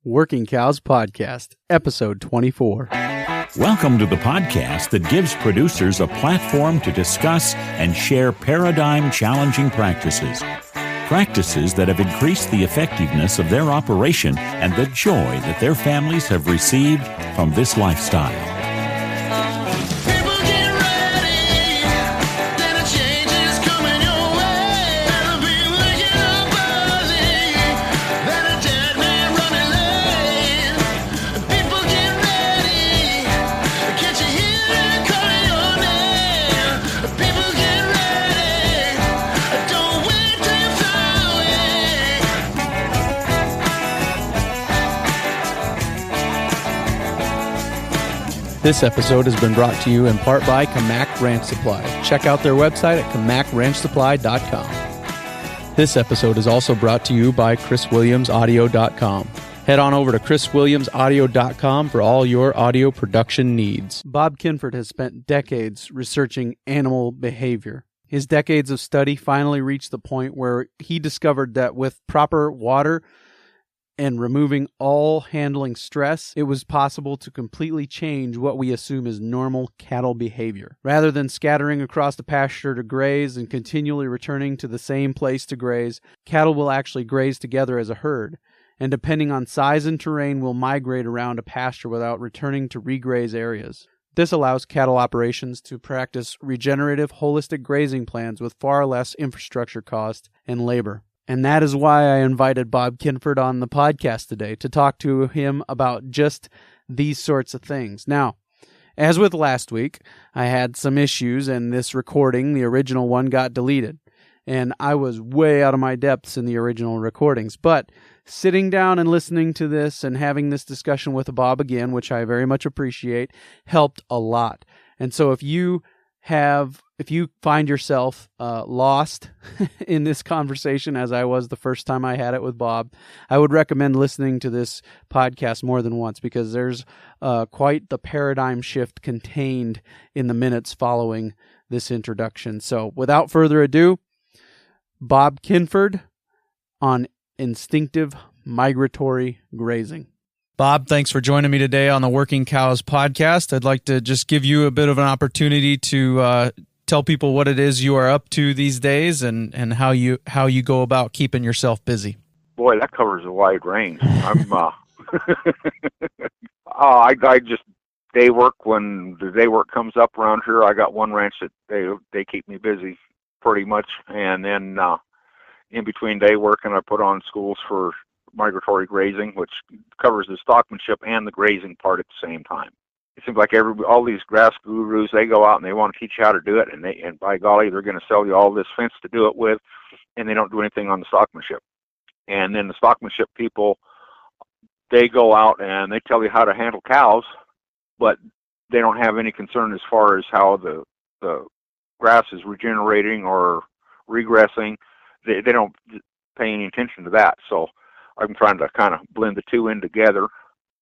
Working Cows Podcast, Episode 24. Welcome to the podcast that gives producers a platform to discuss and share paradigm-challenging practices. Practices that have increased the effectiveness of their operation and the joy that their families have received from this lifestyle. This episode has been brought to you in part by Kamak Ranch Supply. Check out their website at kamakranchsupply.com. This episode is also brought to you by chriswilliamsaudio.com. Head on over to chriswilliamsaudio.com for all your audio production needs. Bob Kinford has spent decades researching animal behavior. His decades of study finally reached the point where he discovered that with proper water and removing all handling stress, it was possible to completely change what we assume is normal cattle behavior. Rather than scattering across the pasture to graze and continually returning to the same place to graze, cattle will actually graze together as a herd, and depending on size and terrain will migrate around a pasture without returning to regraze areas. This allows cattle operations to practice regenerative, holistic grazing plans with far less infrastructure cost and labor. And that is why I invited Bob Kinford on the podcast today to talk to him about just these sorts of things. Now, as with last week, I had some issues and this recording, the original one, got deleted. And I was way out of my depths in the original recordings. But sitting down and listening to this and having this discussion with Bob again, which I very much appreciate, helped a lot. And so if you find yourself lost in this conversation, as I was the first time I had it with Bob, I would recommend listening to this podcast more than once because there's quite the paradigm shift contained in the minutes following this introduction. So without further ado, Bob Kinford on Instinctive Migratory Grazing. Bob, thanks for joining me today on the Working Cows Podcast. I'd like to just give you a bit of an opportunity to tell people what it is you are up to these days and how you go about keeping yourself busy. Boy, that covers a wide range. I just day work. When the day work comes up around here, I got one ranch that they keep me busy pretty much, and then in between day work, and I put on schools for migratory grazing, which covers the stockmanship and the grazing part at the same time. It seems like all these grass gurus, they go out and they want to teach you how to do it, and by golly, they're going to sell you all this fence to do it with, and they don't do anything on the stockmanship. And then the stockmanship people, they go out and they tell you how to handle cows, but they don't have any concern as far as how the grass is regenerating or regressing. They don't pay any attention to that. So I'm trying to kind of blend the two in together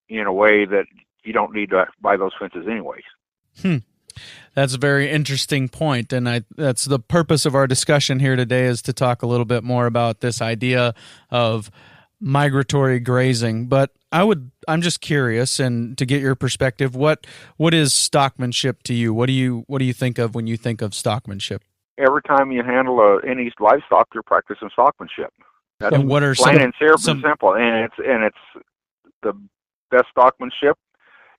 in a way that you don't need to buy those fences anyways. That's a very interesting point, and that's the purpose of our discussion here today, is to talk a little bit more about this idea of migratory grazing. But I'm just curious, and to get your perspective, what is stockmanship to you? What do you think of when you think of stockmanship? Every time you handle any livestock, you're practicing stockmanship. That's and what are plain and simple, and it's the best stockmanship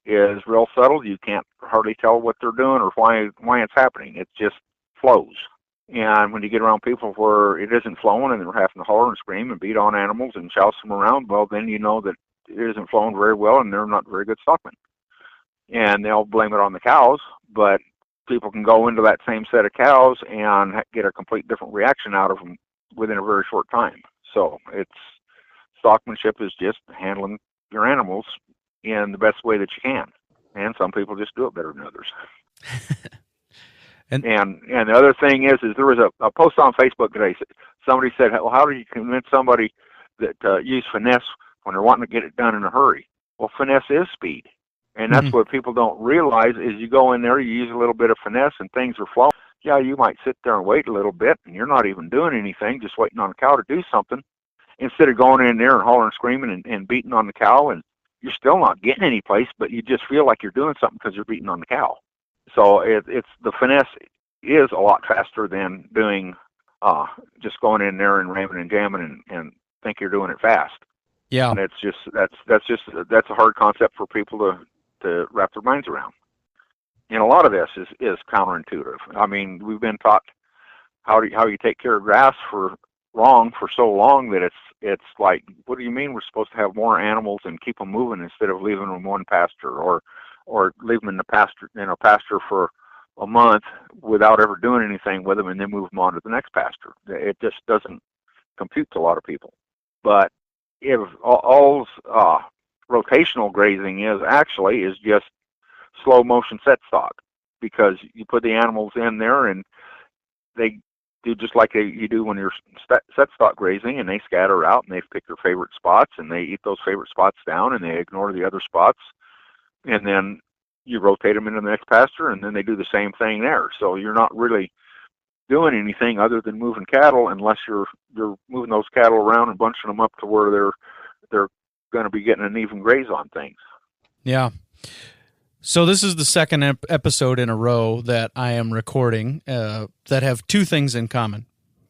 is real subtle. You can't hardly tell what they're doing or why it's happening. It just flows. And when you get around people where it isn't flowing and they're having to holler and scream and beat on animals and chouse them around, well, then you know that it isn't flowing very well and they're not very good stockmen. And they'll blame it on the cows, but people can go into that same set of cows and get a complete different reaction out of them within a very short time. So stockmanship is just handling your animals in the best way that you can. And some people just do it better than others. and the other thing is there was a post on Facebook today. Somebody said, well, how do you convince somebody that use finesse when they're wanting to get it done in a hurry? Well, finesse is speed. And that's what people don't realize is you go in there, you use a little bit of finesse and things are flowing. Yeah, you might sit there and wait a little bit and you're not even doing anything, just waiting on a cow to do something. instead of going in there and hollering, screaming, and beating on the cow, and you're still not getting any place, but you just feel like you're doing something because you're beating on the cow. So it's the finesse is a lot faster than doing just going in there and ramming and jamming and think you're doing it fast. Yeah, and it's just that's a hard concept for people to wrap their minds around. And a lot of this is counterintuitive. I mean, we've been taught how you take care of grass for so long that it's like, what do you mean we're supposed to have more animals and keep them moving instead of leaving them in one pasture or leave them in the pasture for a month without ever doing anything with them and then move them on to the next pasture? It just doesn't compute to a lot of people. But if all rotational grazing is just slow motion set stock, because you put the animals in there and they do just like you do when you're set stock grazing, and they scatter out and they pick their favorite spots and they eat those favorite spots down and they ignore the other spots, and then you rotate them into the next pasture and then they do the same thing there. So you're not really doing anything other than moving cattle, unless you're moving those cattle around and bunching them up to where they're going to be getting an even graze on things. Yeah. So this is the second episode in a row that I am recording that have two things in common.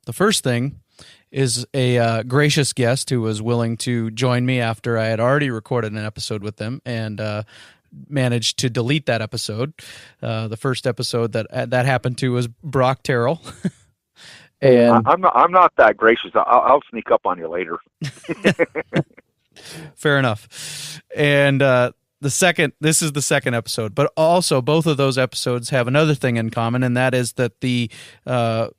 The first thing is a gracious guest who was willing to join me after I had already recorded an episode with them and managed to delete that episode. The first episode that happened to was Brock Terrell. And I'm not that gracious. I'll sneak up on you later. Fair enough. And this is the second episode, but also both of those episodes have another thing in common, and that is that the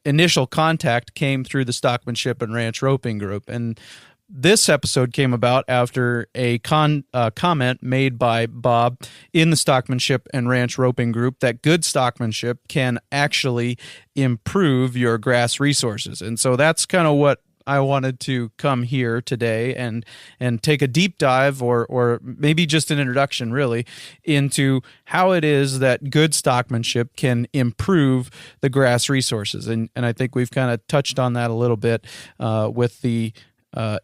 initial contact came through the Stockmanship and Ranch Roping Group. And this episode came about after a comment made by Bob in the Stockmanship and Ranch Roping Group that good stockmanship can actually improve your grass resources. And so that's kind of what I wanted to come here today and take a deep dive or maybe just an introduction really into how it is that good stockmanship can improve the grass resources. And I think we've kind of touched on that a little bit with the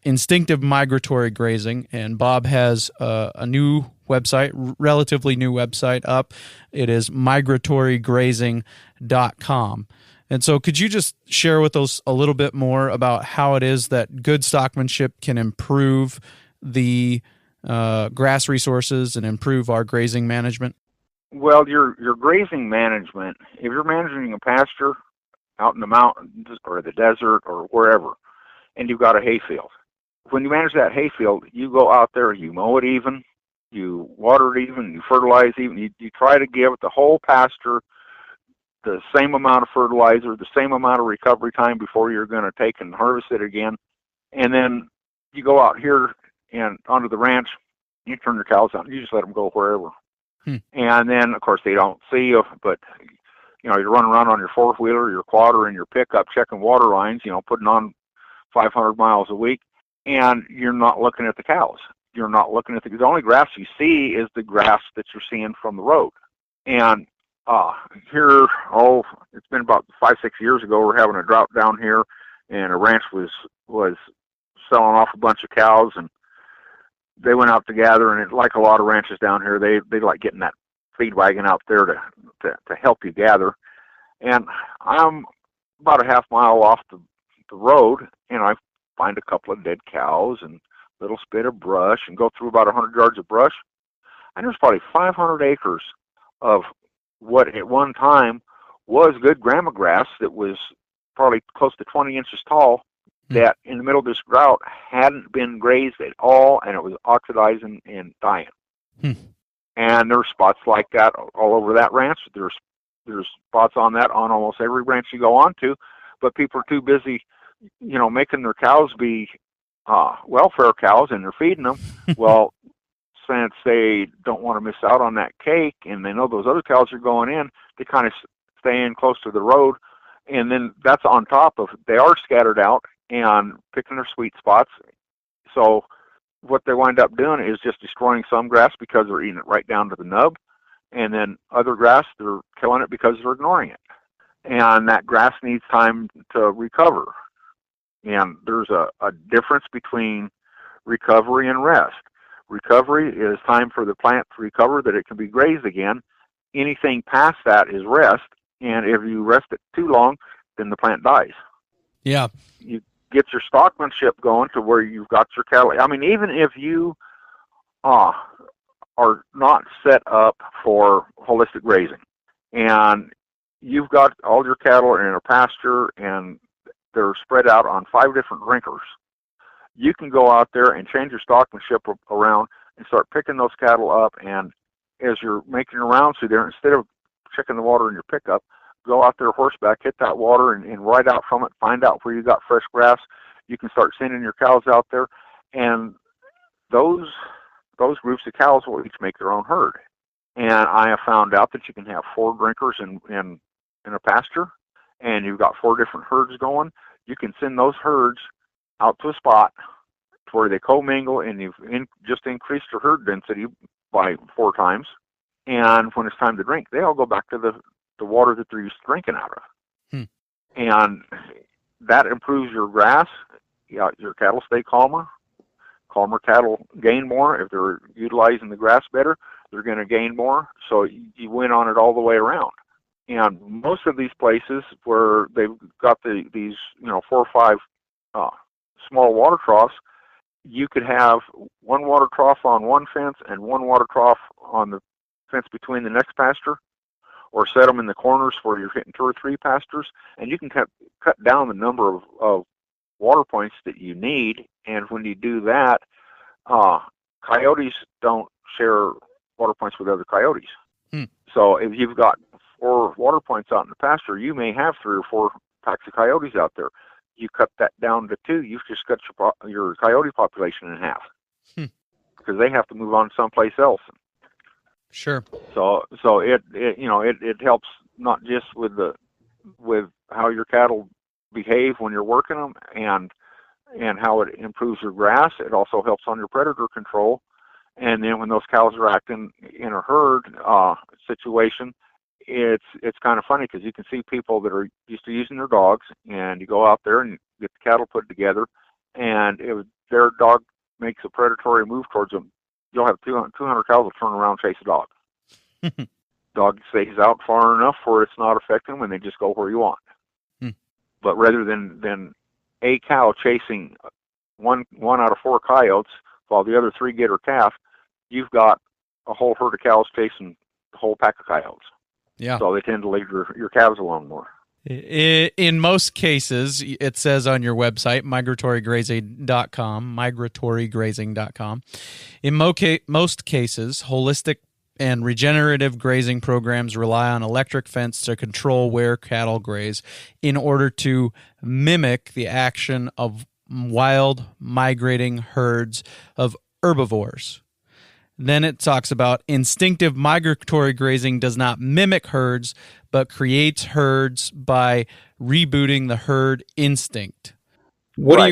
Instinctive Migratory Grazing, and Bob has a new website, relatively new website up. It is migratorygrazing.com. And so could you just share with us a little bit more about how it is that good stockmanship can improve the grass resources and improve our grazing management? Well, your grazing management, if you're managing a pasture out in the mountains or the desert or wherever, and you've got a hayfield, when you manage that hayfield, you go out there, you mow it even, you water it even, you fertilize even, you try to give the whole pasture the same amount of fertilizer, the same amount of recovery time before you're going to take and harvest it again. And then you go out here and onto the ranch, you turn your cows out, you just let them go wherever. And then, of course, they don't see you, but, you're running around on your four-wheeler, your quad, and your pickup, checking water lines, putting on 500 miles a week, and you're not looking at the cows. You're not looking at the only grass you see is the grass that you're seeing from the road. And here, it's been about 5-6 years ago, we're having a drought down here, and a ranch was selling off a bunch of cows, and they went out to gather, and like a lot of ranches down here, they like getting that feed wagon out there to help you gather. And I'm about a half mile off the road, and I find a couple of dead cows and a little spit of brush, and go through about 100 yards of brush, and there's probably 500 acres of what at one time was good grama grass that was probably close to 20 inches tall, that in the middle of this drought hadn't been grazed at all, and it was oxidizing and dying. And there's spots like that all over that ranch. There's spots on that on almost every ranch you go on to, but people are too busy, making their cows be welfare cows, and they're feeding them. Well, since they don't want to miss out on that cake, and they know those other cows are going in, they kind of stay in close to the road, and then that's on top of they are scattered out and picking their sweet spots. So what they wind up doing is just destroying some grass because they're eating it right down to the nub, and then other grass, they're killing it because they're ignoring it. And that grass needs time to recover. And there's a difference between recovery and rest. Recovery is time for the plant to recover that it can be grazed again. Anything past that is rest, and if you rest it too long, then the plant dies. Yeah. You get your stockmanship going to where you've got your cattle. I mean, even if you are not set up for holistic grazing, and you've got all your cattle in a pasture and they're spread out on 5 different drinkers, you can go out there and change your stockmanship around and start picking those cattle up. And as you're making your rounds through there, instead of checking the water in your pickup, go out there horseback, hit that water, and ride out from it, find out where you got fresh grass. You can start sending your cows out there, and those groups of cows will each make their own herd. And I have found out that you can have 4 drinkers in a pasture, and you've got 4 different herds going. You can send those herds out to a spot to where they commingle, and you've just increased your herd density by 4 times. And when it's time to drink, they all go back to the water that they're used to drinking out of. And that improves your grass. Your cattle stay calmer. Calmer cattle gain more. If they're utilizing the grass better, they're going to gain more. So you win on it all the way around. And most of these places where they've got these 4 or 5 small water troughs, you could have 1 water trough on one fence and 1 water trough on the fence between the next pasture, or set them in the corners where you're hitting 2 or 3 pastures, and you can cut down the number of water points that you need. And when you do that, coyotes don't share water points with other coyotes. So if you've got 4 water points out in the pasture, you may have 3 or 4 packs of coyotes out there. You cut that down to 2, you've just cut your coyote population in half, because they have to move on someplace else. Sure. So it helps not just with how your cattle behave when you're working them, and how it improves your grass. It also helps on your predator control. And then when those cows are acting in a herd situation, it's kind of funny, because you can see people that are used to using their dogs, and you go out there and get the cattle put together, and if their dog makes a predatory move towards them, you'll have 200 cows will turn around and chase a dog. Dog stays out far enough where it's not affecting them, and they just go where you want. But rather than a cow chasing one out of 4 coyotes while the other 3 get her calf, you've got a whole herd of cows chasing the whole pack of coyotes. Yeah. So they tend to leave your calves alone more. In most cases, it says on your website, migratorygrazing.com, in most cases, holistic and regenerative grazing programs rely on electric fence to control where cattle graze in order to mimic the action of wild migrating herds of herbivores. Then it talks about instinctive migratory grazing does not mimic herds, but creates herds by rebooting the herd instinct. By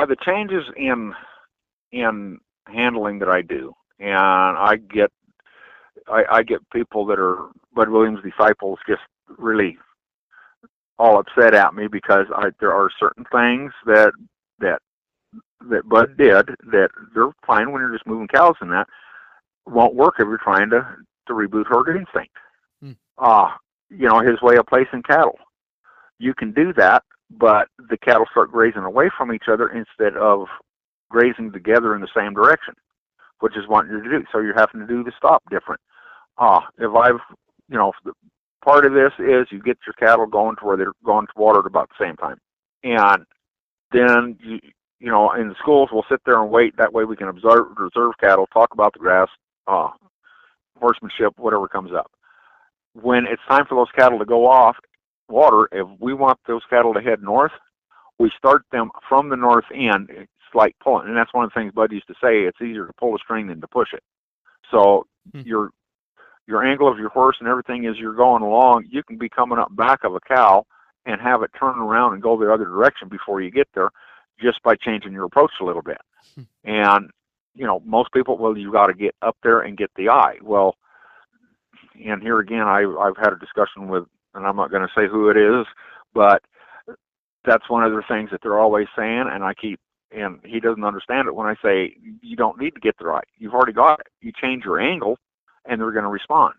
the changes in handling that I do, and I get people that are Bud Williams disciples just really all upset at me, because there are certain things that Bud did that they're fine when you're just moving cows, and that won't work if you're trying to reboot herd instinct. His way of placing cattle. You can do that, but the cattle start grazing away from each other instead of grazing together in the same direction, which is what you're to do. So you're having to do the stop different. Part of this is you get your cattle going to where they're going to water at about the same time. And then in the schools, we'll sit there and wait. That way we can reserve cattle, talk about the grass, horsemanship, whatever comes up. When it's time for those cattle to go off water, if we want those cattle to head north, we start them from the north end. It's like pulling, and that's one of the things Bud used to say, it's easier to pull a string than to push it. So your angle of your horse and everything as you're going along, you can be coming up back of a cow and have it turn around and go the other direction before you get there, just by changing your approach a little bit. And, most people, well, you got to get up there and get the eye. Well, and here again, I've had a discussion with, and I'm not going to say who it is, but that's one of the things that they're always saying, and he doesn't understand it when I say, you don't need to get the right. You've already got it. You change your angle, and they're going to respond.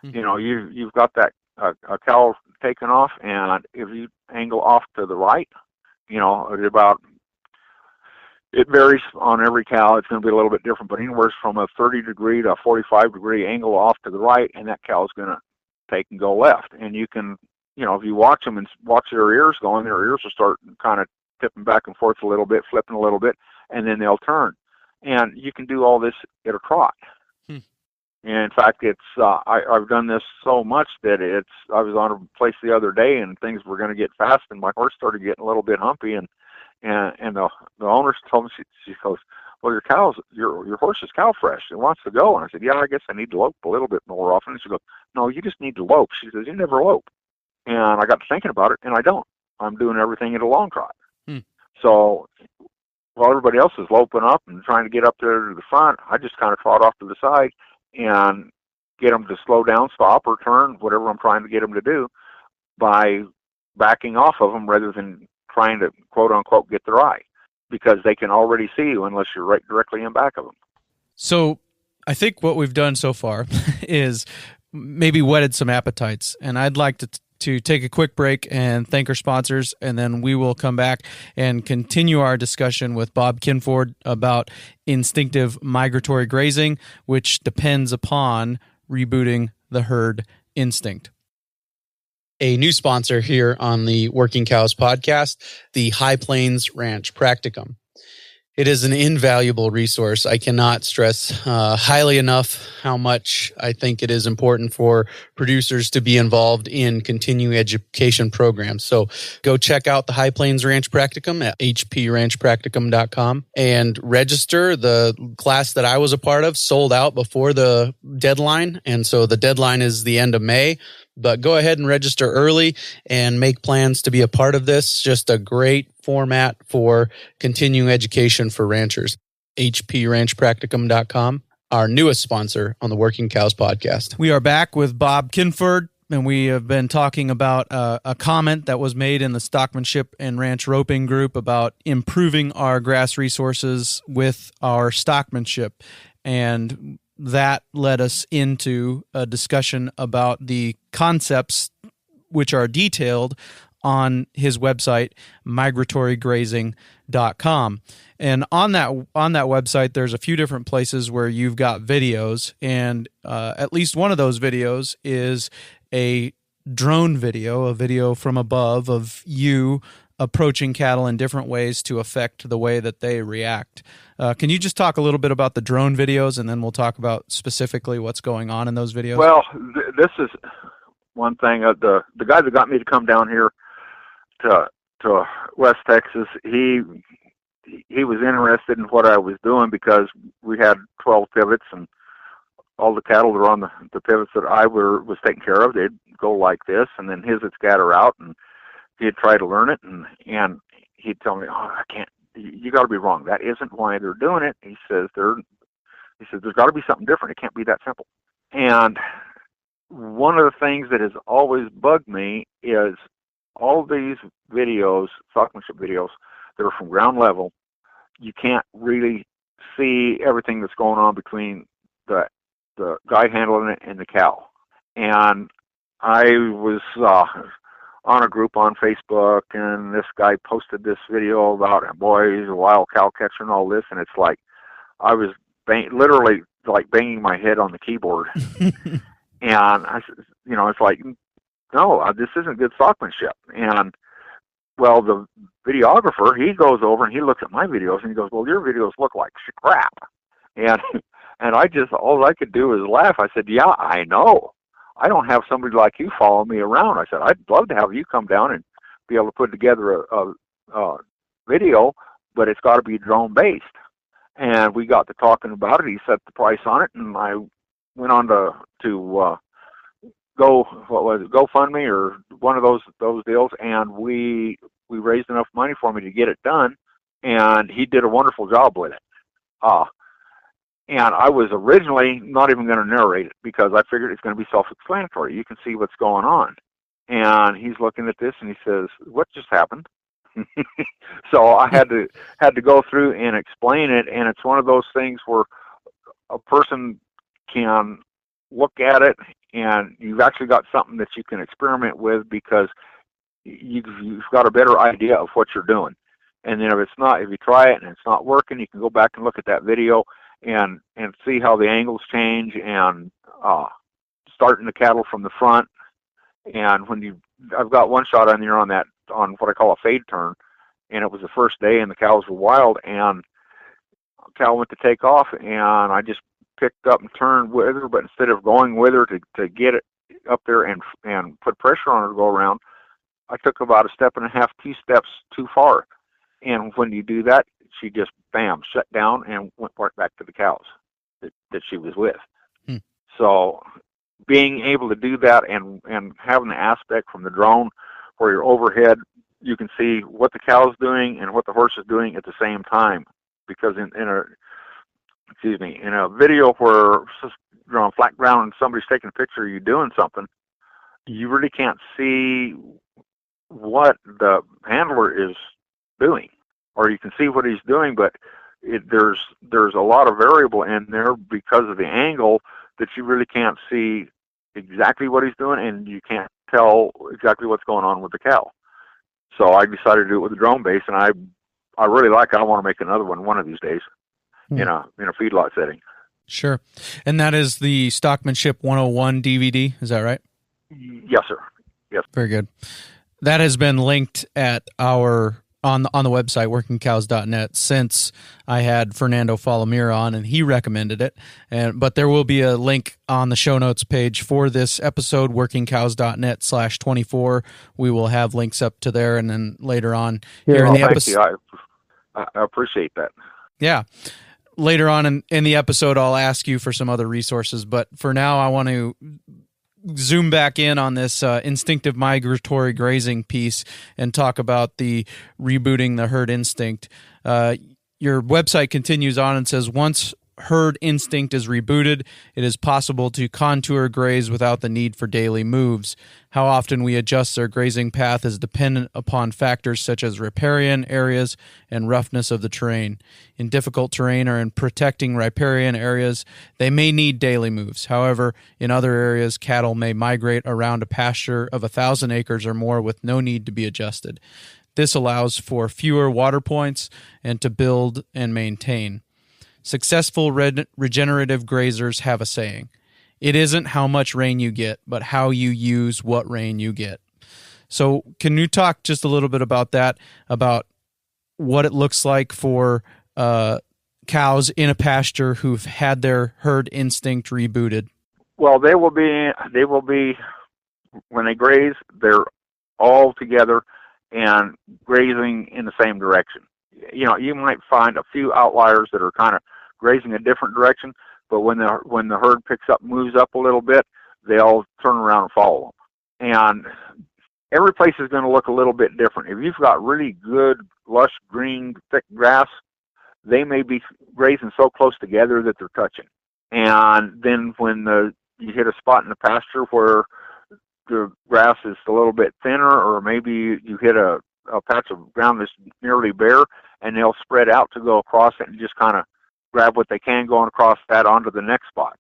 Mm-hmm. You've got that a cow taken off, and if you angle off to the right, it varies on every cow. It's going to be a little bit different, but anywhere from a 30-degree to a 45-degree angle off to the right, and that cow's going to take and go left. And you can, if you watch them and watch their ears going, their ears will start kind of tipping back and forth a little bit, flipping a little bit, and then they'll turn. And you can do all this at a trot. And in fact, I've done this so much that I was on a place the other day and things were going to get fast, and my horse started getting a little bit humpy, and the owner told me, she goes, well, your horse is cow fresh. It wants to go. And I said, yeah, I guess I need to lope a little bit more often. And she goes, no, you just need to lope. She says, you never lope. And I got to thinking about it, and I don't. I'm doing everything at a long trot. So while everybody else is loping up and trying to get up there to the front, I just kind of trot off to the side and get them to slow down, stop, or turn, whatever I'm trying to get them to do, by backing off of them rather than trying to, quote unquote, get their eye, because they can already see you unless you're right directly in back of them. So I think what we've done so far is maybe whetted some appetites, and I'd like to take a quick break and thank our sponsors, and then we will come back and continue our discussion with Bob Kinford about instinctive migratory grazing, which depends upon rebooting the herd instinct. A new sponsor here on the Working Cows podcast, the High Plains Ranch Practicum. It is an invaluable resource. I cannot stress highly enough how much I think it is important for producers to be involved in continuing education programs. So go check out the High Plains Ranch Practicum at hpranchpracticum.com and register. The class that I was a part of sold out before the deadline, and so the deadline is the end of May. But go ahead and register early and make plans to be a part of this. Just a great format for continuing education for ranchers. hpranchpracticum.com, our newest sponsor on the Working Cows podcast. We are back with Bob Kinford, and we have been talking about a comment that was made in the Stockmanship and Ranch Roping group about improving our grass resources with our stockmanship. And that led us into a discussion about the concepts which are detailed on his website, migratorygrazing.com. And on that website, there's a few different places where you've got videos, and at least one of those videos is a drone video, a video from above of you approaching cattle in different ways to affect the way that they react. Can you just talk a little bit about the drone videos, and then we'll talk about specifically what's going on in those videos? Well, this is one thing. The guy that got me to come down here to West Texas, he was interested in what I was doing because we had 12 pivots, and all the cattle that were on the pivots that I was taking care of, they'd go like this, and then his would scatter out, and he'd try to learn it, and he'd tell me, "Oh, I can't. You got to be wrong. That isn't why they're doing it." He says, "There's got to be something different. It can't be that simple." And one of the things that has always bugged me is all these videos, stockmanship videos, that are from ground level. You can't really see everything that's going on between the guy handling it and the cow. And I was on a group on Facebook, and this guy posted this video about, boy, he's a wild cow catcher and all this, and it's like I was literally like banging my head on the keyboard. And I, it's like, no, this isn't good stockmanship. And well, the videographer, he goes over and he looks at my videos and he goes, "Well, your videos look like crap." And all I could do is laugh. I said, "Yeah, I know. I don't have somebody like you follow me around." I said, "I'd love to have you come down and be able to put together a video, but it's got to be drone based." And we got to talking about it. He set the price on it, and I went on to GoFundMe or one of those deals, and we raised enough money for me to get it done, and he did a wonderful job with it. And I was originally not even going to narrate it because I figured it's going to be self-explanatory. You can see what's going on. And he's looking at this and he says, "What just happened?" So I had to go through and explain it, and it's one of those things where a person can look at it, and you've actually got something that you can experiment with, because you've got a better idea of what you're doing. And then if you try it and it's not working, you can go back and look at that video and see how the angles change, and starting the cattle from the front. And I've got one shot on there on what I call a fade turn, and it was the first day, and the cows were wild, and the cow went to take off, and I just picked up and turned with her, but instead of going with her to get it up there and put pressure on her to go around, I took about a step and a half, 2 steps too far. And when you do that, she just, bam, shut down and went right back to the cows that she was with. So being able to do that, and having the aspect from the drone where you're overhead, you can see what the cow's doing and what the horse is doing at the same time. Because in a video where you're on flat ground and somebody's taking a picture of you doing something, you really can't see what the handler is doing, or you can see what he's doing, but there's a lot of variable in there because of the angle, that you really can't see exactly what he's doing, and you can't tell exactly what's going on with the cow. So I decided to do it with the drone base, and I really like it. I want to make another one of these days in a feedlot setting. Sure. And that is the Stockmanship 101 DVD, is that right? Yes, sir. Yes. Very good. That has been linked at on the website, workingcows.net, since I had Fernando Falomir on, and he recommended it. But there will be a link on the show notes page for this episode, workingcows.net/24. We will have links up to there, and then later on here in the episode. Thank you. I appreciate that. Yeah. Later on in the episode, I'll ask you for some other resources, but for now, I want to zoom back in on this instinctive migratory grazing piece and talk about the rebooting the herd instinct. Your website continues on and says, once herd instinct is rebooted, it is possible to contour graze without the need for daily moves. How often we adjust their grazing path is dependent upon factors such as riparian areas and roughness of the terrain. In difficult terrain or in protecting riparian areas, they may need daily moves. However, in other areas, cattle may migrate around a pasture of 1,000 acres or more with no need to be adjusted. This allows for fewer water points and to build and maintain. Successful regenerative grazers have a saying: it isn't how much rain you get, but how you use what rain you get. So can you talk just a little bit about that, about what it looks like for cows in a pasture who've had their herd instinct rebooted? Well, they will be, when they graze, they're all together and grazing in the same direction. You might find a few outliers that are kind of grazing a different direction, but when the herd picks up, moves up a little bit, they all turn around and follow them. And every place is going to look a little bit different. If you've got really good, lush, green, thick grass, they may be grazing so close together that they're touching. And then when you hit a spot in the pasture where the grass is a little bit thinner, or maybe you hit a patch of ground that's nearly bare, and they'll spread out to go across it and just kind of grab what they can going across that onto the next spot.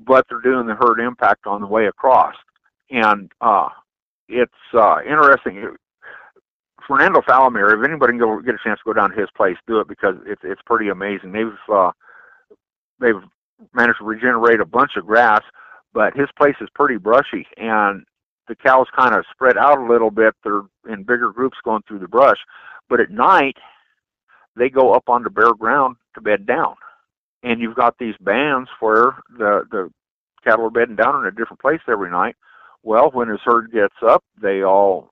But they're doing the herd impact on the way across. And it's interesting. Fernando Falomir, if anybody can get a chance to go down to his place, do it, because it's pretty amazing. They've managed to regenerate a bunch of grass, but his place is pretty brushy, and the cows kind of spread out a little bit. They're in bigger groups going through the brush, but at night they go up onto bare ground to bed down. And you've got these bands where the cattle are bedding down in a different place every night. Well, when his herd gets up, they all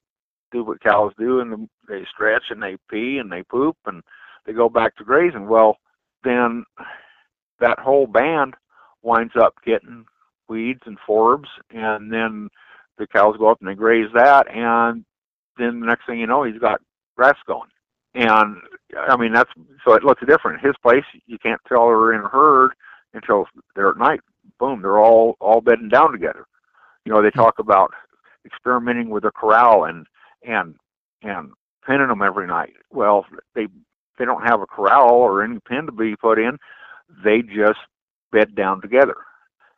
do what cows do, and they stretch and they pee and they poop and they go back to grazing. Well, then that whole band winds up getting weeds and forbs, and then the cows go up and they graze that, and then the next thing you know, he's got grass going. And I mean, so it looks different. His place, you can't tell they're in a herd until they're at night. Boom, they're all bedding down together. They talk about experimenting with a corral and penning them every night. Well, they don't have a corral or any pen to be put in. They just bed down together.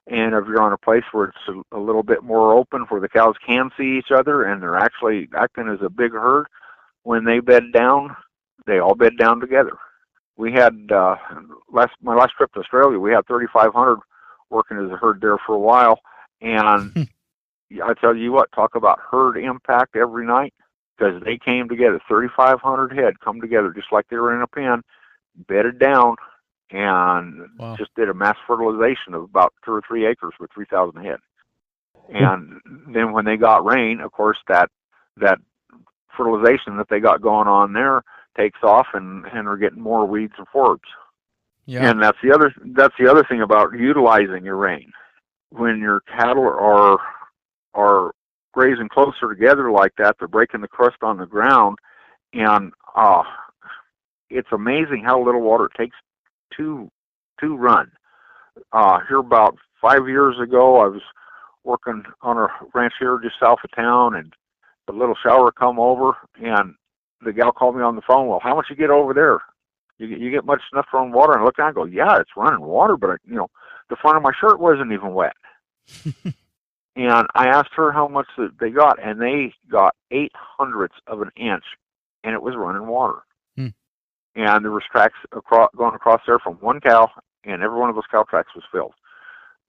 And if you're on a place where it's a little bit more open, where the cows can see each other and they're actually acting as a big herd, when they bed down, they all bed down together. We had my last trip to Australia, we had 3,500 working as a herd there for a while, and I tell you what, talk about herd impact every night, because they came together, 3,500 head come together just like they were in a pen, bedded down, and just did a mass fertilization of about 2 or 3 acres with 3,000 head. And then when they got rain, of course, that fertilization that they got going on there takes off, and are getting more weeds and forbs. Yeah. And that's the other thing about utilizing your rain. When your cattle are grazing closer together like that, they're breaking the crust on the ground, and it's amazing how little water it takes to run. Here about 5 years ago, I was working on a ranch here just south of town, and the little shower come over, and the gal called me on the phone. Well, how much you get over there? You get much enough to run water? And I looked down and go, yeah, it's running water, but the front of my shirt wasn't even wet. And I asked her how much they got, and they got 0.08 of an inch, and it was running water. And there was tracks going across there from one cow, and every one of those cow tracks was filled.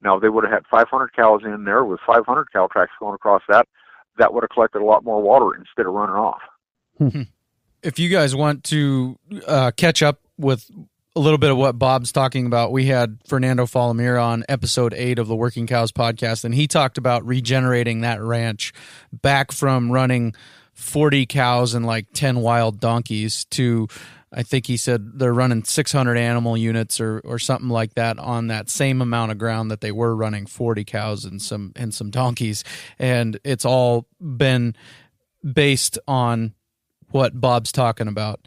Now, if they would have had 500 cows in there with 500 cow tracks going across that would have collected a lot more water instead of running off. If you guys want to catch up with a little bit of what Bob's talking about, we had Fernando Falomir on episode 8 of the Working Cows podcast, and he talked about regenerating that ranch back from running 40 cows and like 10 wild donkeys to, I think he said they're running 600 animal units or something like that on that same amount of ground that they were running 40 cows and some donkeys. And it's all been based on what Bob's talking about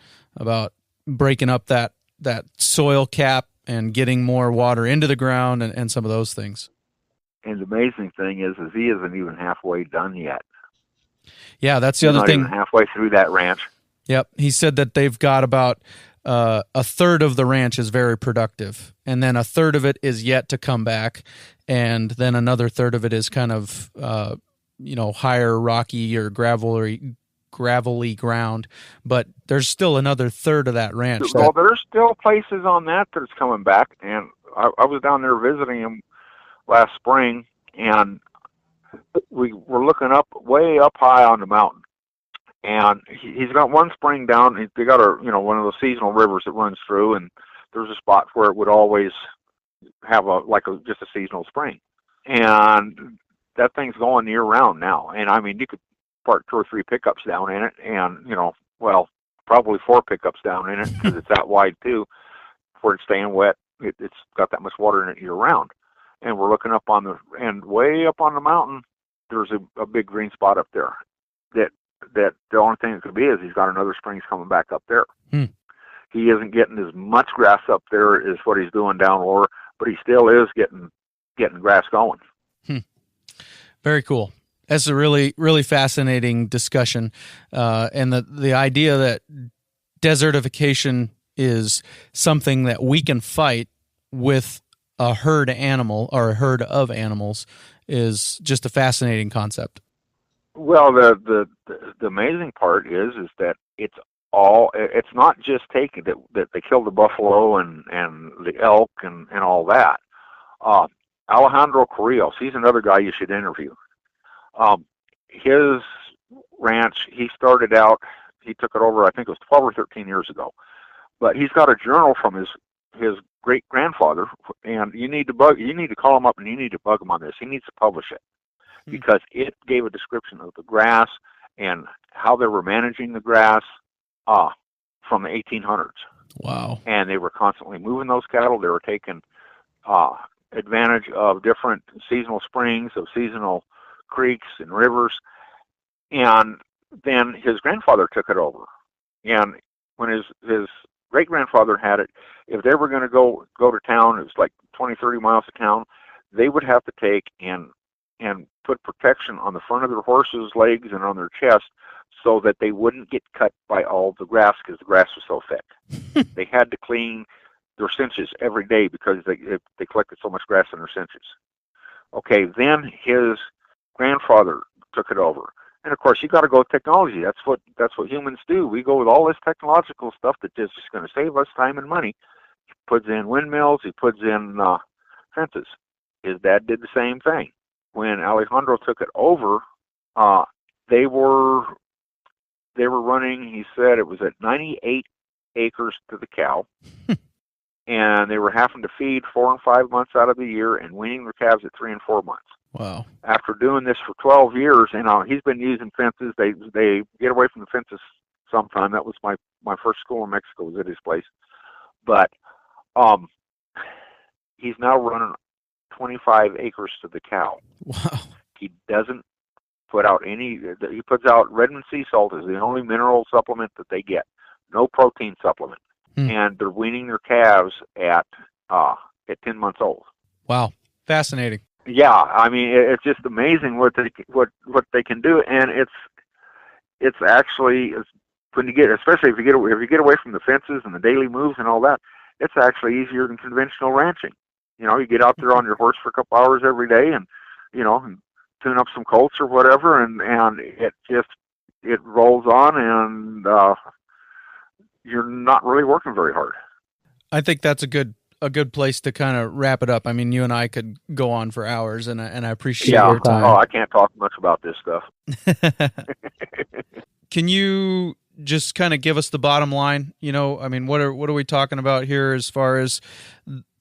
breaking up that soil cap and getting more water into the ground and some of those things. And the amazing thing is he isn't even halfway done yet. Yeah, that's the other thing. Not even halfway through that ranch. Yep. He said that they've got about a third of the ranch is very productive, and then a third of it is yet to come back, and then another third of it is kind of higher rocky or gravelly ground, but there's still another third of that ranch. Well, there's still places on that's coming back, and I was down there visiting him last spring, and we were looking way up high on the mountain, and he's got one spring down. They got one of those seasonal rivers that runs through, and there's a spot where it would always have just a seasonal spring, and that thing's going year round now. And I mean, you could park 2 or 3 pickups down in it, and probably 4 pickups down in it, because it's that wide too, where it's staying wet. It's got that much water in it year round. And we're looking up on way up on the mountain, there's a big green spot up there. That the only thing it could be is he's got another springs coming back up there. He isn't getting as much grass up there as what he's doing down lower, but he still is getting grass going. Very cool. That's a really, really fascinating discussion. And the idea that desertification is something that we can fight with a herd animal or a herd of animals is just a fascinating concept. Well, the amazing part is that it's not just taking that they killed the buffalo and the elk and all that. Alejandro Carrillo, he's another guy you should interview. His ranch, he started out, he took it over, I think it was 12 or 13 years ago, but he's got a journal from his great grandfather, and you need to call him up and you need to bug him on this. He needs to publish it, because it gave a description of the grass and how they were managing the grass from the 1800s. Wow. And they were constantly moving those cattle. They were taking advantage of different seasonal springs, of seasonal creeks and rivers. And then his grandfather took it over. And when his great-grandfather had it, if they were going to go to town, it was like 20, 30 miles to town, they would have to take and put protection on the front of their horses' legs and on their chest so that they wouldn't get cut by all the grass because the grass was so thick. They had to clean their cinches every day because they collected so much grass in their cinches. Okay, then his grandfather took it over. And of course, you got to go with technology. That's what humans do. We go with all this technological stuff that is just going to save us time and money. He puts in windmills. He puts in fences. His dad did the same thing. When Alejandro took it over, they were running. He said it was at 98 acres to the cow, and they were having to feed 4 and 5 months out of the year and weaning their calves at 3 and 4 months. Wow. After doing this for 12 years, he's been using fences. They get away from the fences sometime. That was my first school in Mexico, was at his place. But he's now running 25 acres to the cow. Wow. He doesn't put out he puts out Redmond sea salt is the only mineral supplement that they get. No protein supplement. And they're weaning their calves at 10 months old. Wow. Fascinating. Yeah, I mean, it's just amazing what they can do, and it's actually when you get, especially if you get away from the fences and the daily moves and all that, it's actually easier than conventional ranching. You get out there on your horse for a couple hours every day, and and tune up some colts or whatever, and it rolls on, and you're not really working very hard. I think that's a good place to kind of wrap it up. I mean, you and I could go on for hours, and I appreciate your time. Oh, I can't talk much about this stuff. Can you just kind of give us the bottom line? I mean, what are we talking about here as far as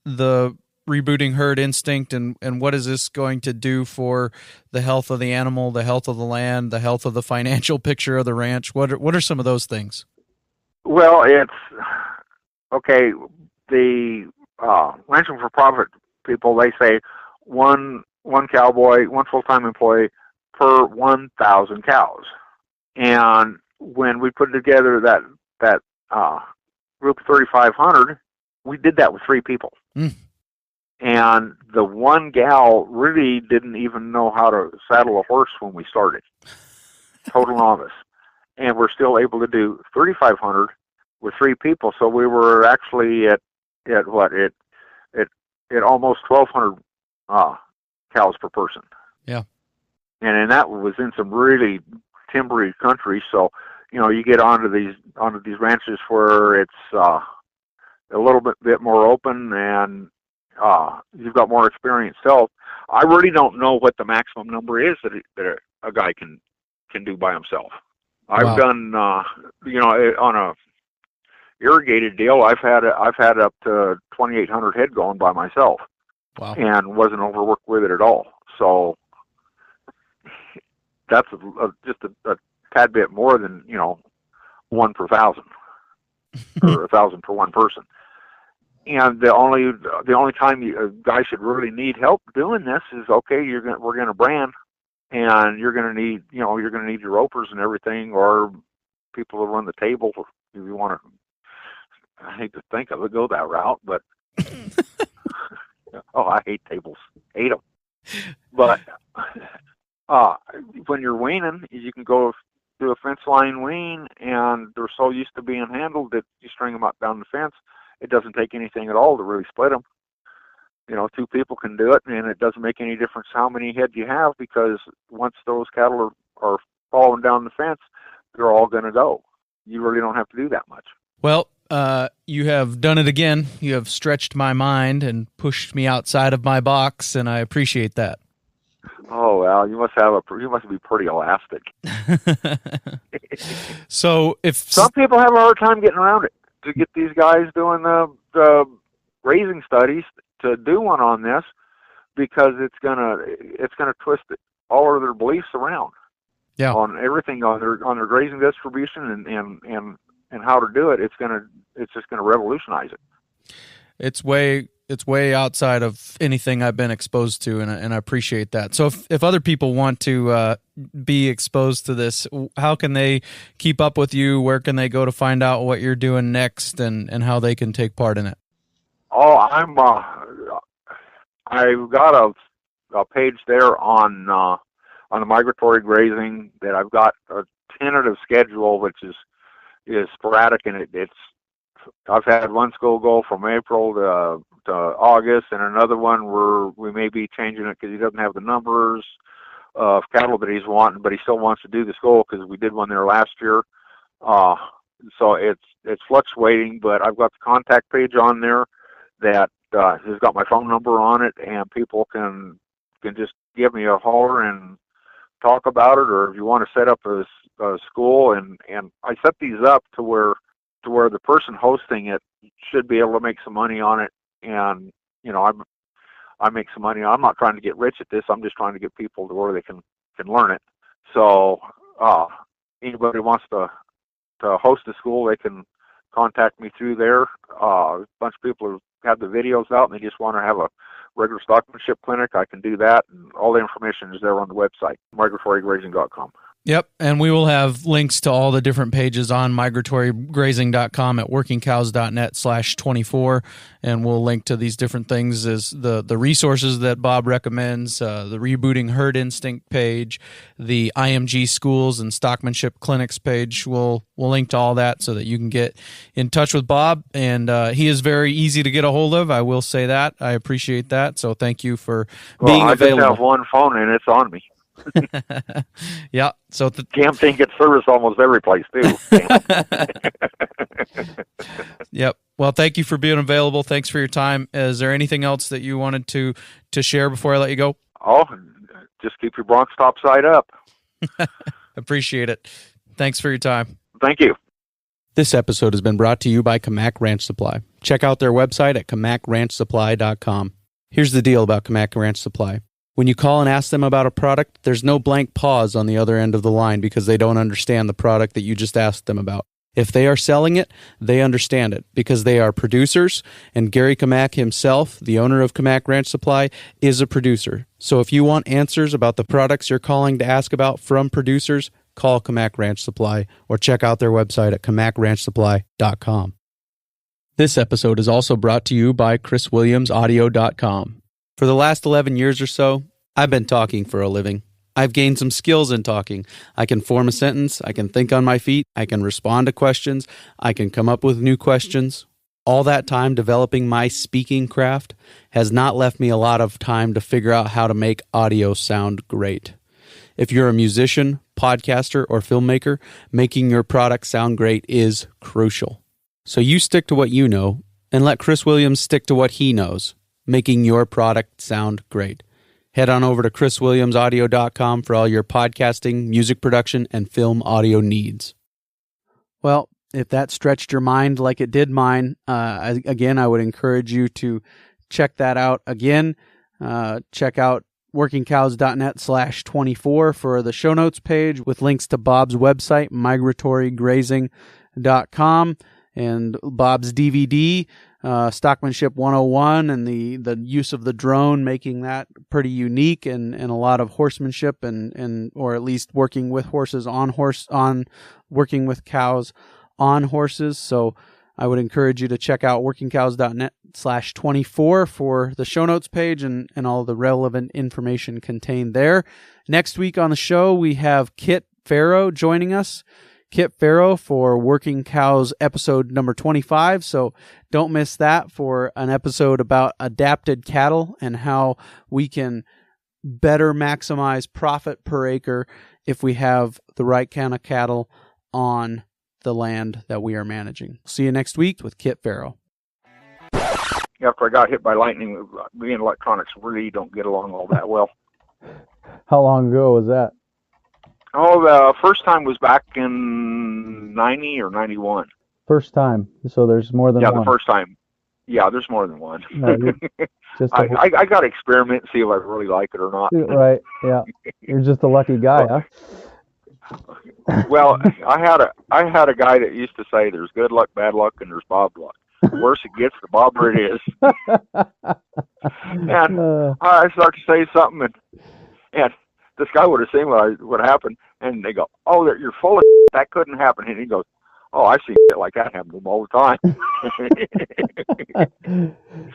the rebooting herd instinct, and what is this going to do for the health of the animal, the health of the land, the health of the financial picture of the ranch? What are some of those things? Well, it's okay. The ranching for profit people, they say one cowboy, one full-time employee per 1,000 cows. And when we put together that group of 3,500, we did that with 3 people. And the one gal really didn't even know how to saddle a horse when we started. Total novice. And we're still able to do 3,500 with 3 people. So we were actually at almost 1,200 cows per person. Yeah. And that was in some really timbery country. So, you get onto these ranches where it's a little bit more open, and you've got more experienced help. I really don't know what the maximum number is that a guy can do by himself. I've done, on a irrigated deal, I've had up to 2,800 head going by myself. Wow. And wasn't overworked with it at all. So that's just a tad bit more than 1 per 1,000 or 1,000 for one person. And the only time a guy should really need help doing this is, okay, we're gonna brand, and you're gonna need your ropers and everything, or people to run the table if you want to. I hate to think of it, go that route, but I hate tables, hate them. But when you're weaning, you can go do a fence line wean, and they're so used to being handled that you string them up down the fence. It doesn't take anything at all to really split them. 2 people can do it, and it doesn't make any difference how many head you have, because once those cattle are falling down the fence, they're all going to go. You really don't have to do that much. Well, you have done it again. You have stretched my mind and pushed me outside of my box, and I appreciate that. Oh, well, you must be pretty elastic. So if some people have a hard time getting around it, to get these guys doing the grazing studies to do one on this, because it's gonna twist all of their beliefs around. Yeah. On everything, on their grazing distribution and how to do it. It's just gonna revolutionize it. It's way outside of anything I've been exposed to, and I appreciate that. So if other people want to be exposed to this, how can they keep up with you? Where can they go to find out what you're doing next, and how they can take part in it? Oh, I've got a page there on the Migratory Grazing that I've got tentative schedule, which is sporadic, and I've had one school go from April to August, and another one where we may be changing it because he doesn't have the numbers of cattle that he's wanting, but he still wants to do the school because we did one there last year. So it's fluctuating, but I've got the contact page on there that has got my phone number on it, and people can just give me a holler and talk about it, or if you want to set up a school, and I set these up to where the person hosting it should be able to make some money on it, and I make some money. I'm not trying to get rich at this. I'm just trying to get people to where they can learn it. So anybody who wants to host a school, they can contact me through there. A bunch of people have the videos out and they just want to have a regular stockmanship clinic. I can do that, and all the information is there on the website, migratorygrazing.com. Yep, and we will have links to all the different pages on migratorygrazing.com at workingcows.net/24, and we'll link to these different things as the resources that Bob recommends, the Rebooting Herd Instinct page, the IMG schools and stockmanship clinics page. We'll link to all that so that you can get in touch with Bob, and he is very easy to get a hold of. I will say that. I appreciate that, so thank you for being available. I just have one phone, and it's on me. Yeah, so damn thing gets service almost every place too. Yep. Well, thank you for being available. Thanks for your time. Is there anything else that you wanted to share before I let you go? Oh, just keep your broncs topside up. Appreciate it. Thanks for your time. Thank you. This episode has been brought to you by Kamak Ranch Supply. Check out their website at kamakranchsupply.com. Here's the deal about Kamak Ranch Supply. When you call and ask them about a product, there's no blank pause on the other end of the line because they don't understand the product that you just asked them about. If they are selling it, they understand it because they are producers, and Gary Kamak himself, the owner of Kamak Ranch Supply, is a producer. So if you want answers about the products you're calling to ask about from producers, call Kamak Ranch Supply or check out their website at kamakranchsupply.com. This episode is also brought to you by chriswilliamsaudio.com. For the last 11 years or so, I've been talking for a living. I've gained some skills in talking. I can form a sentence, I can think on my feet, I can respond to questions, I can come up with new questions. All that time developing my speaking craft has not left me a lot of time to figure out how to make audio sound great. If you're a musician, podcaster, or filmmaker, making your product sound great is crucial. So you stick to what you know, and let Chris Williams stick to what he knows, making your product sound great. Head on over to chriswilliamsaudio.com for all your podcasting, music production, and film audio needs. Well, if that stretched your mind like it did mine, again, I would encourage you to check that out again. Check out workingcows.net/24 for the show notes page with links to Bob's website, migratorygrazing.com, and Bob's DVD, Stockmanship 101, and the use of the drone, making that pretty unique, and a lot of horsemanship and or at least working with horses working with cows on horses. So I would encourage you to check out workingcows.net/24 for the show notes page and all the relevant information contained there. Next week on the show, we have Kit Farrow joining us. Kit Farrow for Working Cows episode number 25. So don't miss that for an episode about adapted cattle and how we can better maximize profit per acre if we have the right kind of cattle on the land that we are managing. See you next week with Kit Farrow. After I got hit by lightning, me and electronics really don't get along all that well. How long ago was that? Oh, the first time was back in 90 or 91. First time. So there's more than one. Yeah, the first time. Yeah, there's more than one. No, I got to experiment and see if I really like it or not. Right, yeah. You're just a lucky guy, huh? Well, I had a guy that used to say there's good luck, bad luck, and there's Bob luck. The worse it gets, the bobber it is. And I start to say something, and this guy would have seen what happened, and they go, "Oh, you're full of shit. That couldn't happen." And he goes, "Oh, I see shit like that happen to him all the time."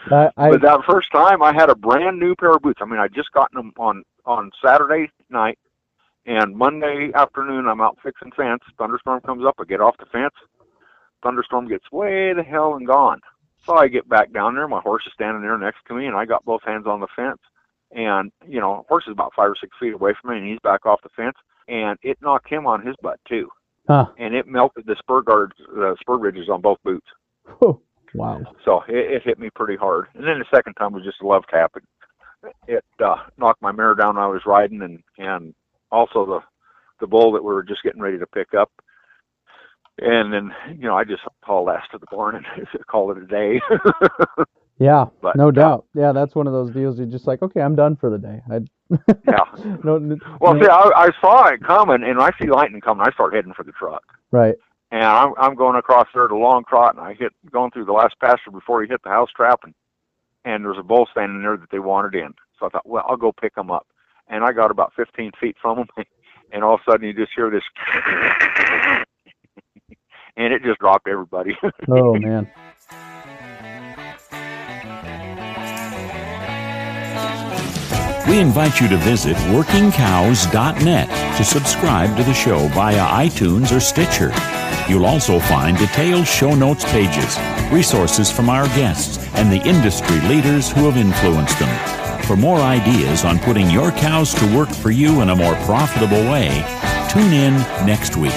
But that first time, I had a brand new pair of boots. I mean, I just gotten them on Saturday night, And Monday afternoon, I'm out fixing fence. Thunderstorm comes up. I get off the fence. Thunderstorm gets way the hell and gone. So I get back down there. My horse is standing there next to me, and I got both hands on the fence. And, you know, horse is about 5 or 6 feet away from me, and he's back off the fence. And it knocked him on his butt, too. Huh. And it melted the spur guards, the spur ridges on both boots. Oh, wow. So it hit me pretty hard. And then the second time was just a love tap. It knocked my mare down I was riding, and also the bull that we were just getting ready to pick up. And then, you know, I just hauled ass to the barn and call it a day. Yeah, but, no doubt. Yeah, that's one of those deals you're just like, okay, I'm done for the day. Yeah. See, I saw it coming, and I see lightning coming. I start heading for the truck. Right. And I'm going across there at a long trot, and I going through the last pasture before he hit the house trap, and there's a bull standing there that they wanted in. So I thought, well, I'll go pick him up. And I got about 15 feet from him, and all of a sudden you just hear this, and it just dropped everybody. Oh, man. We invite you to visit workingcows.net to subscribe to the show via iTunes or Stitcher. You'll also find detailed show notes pages, resources from our guests, and the industry leaders who have influenced them. For more ideas on putting your cows to work for you in a more profitable way, tune in next week.